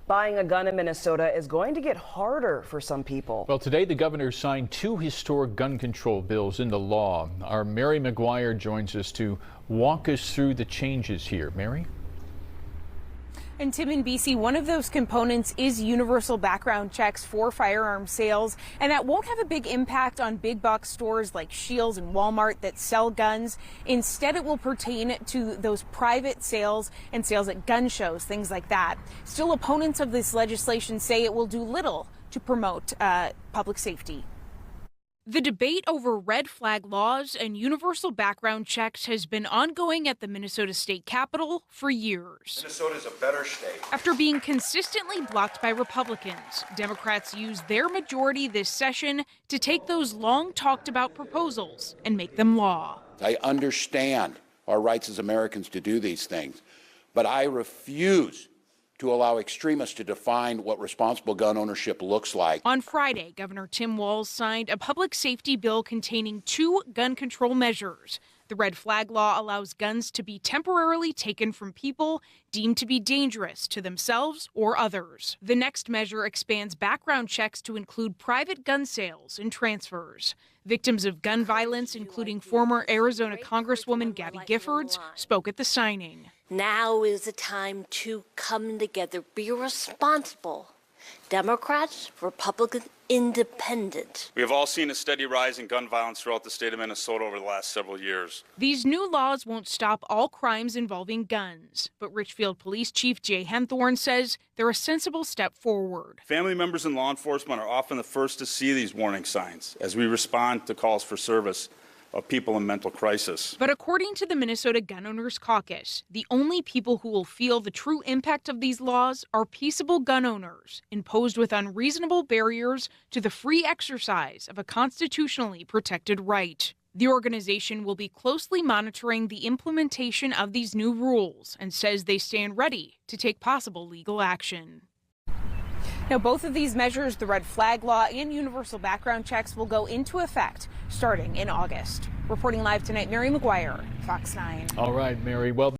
Buying a gun in Minnesota is going to get harder for some people. Well, today the governor signed 2 historic gun control bills into law. Our Mary McGuire joins us to walk us through the changes here. Mary? And Tim, in BC, one of those components is universal background checks for firearm sales, and that won't have a big impact on big box stores like Shields and Walmart that sell guns. Instead, it will pertain to those private sales and sales at gun shows, things like that. Still, opponents of this legislation say it will do little to promote public safety. The debate over red flag laws and universal background checks has been ongoing at the Minnesota State Capitol for years. Minnesota's a better state. After being consistently blocked by Republicans, Democrats used their majority this session to take those long talked about proposals and make them law. I understand our rights as Americans to do these things, but I refuse to allow extremists to define what responsible gun ownership looks like. On Friday, Governor Tim Walz signed a public safety bill containing 2 gun control measures. The red flag law allows guns to be temporarily taken from people deemed to be dangerous to themselves or others. The next measure expands background checks to include private gun sales and transfers. Victims of gun violence, including former Arizona Congresswoman Gabby Giffords, spoke at the signing. Now is the time to come together, be responsible. Democrats, Republicans, independent. We have all seen a steady rise in gun violence throughout the state of Minnesota over the last several years. These new laws won't stop all crimes involving guns, but Richfield Police Chief Jay Henthorne says they're a sensible step forward. Family members and law enforcement are often the first to see these warning signs as we respond to calls for service of people in mental crisis. But according to the Minnesota Gun Owners Caucus, the only people who will feel the true impact of these laws are peaceable gun owners, imposed with unreasonable barriers to the free exercise of a constitutionally protected right. The organization will be closely monitoring the implementation of these new rules and says they stand ready to take possible legal action. Now, both of these measures, the red flag law and universal background checks, will go into effect starting in August. Reporting live tonight, Mary McGuire, Fox 9. All right, Mary. Well.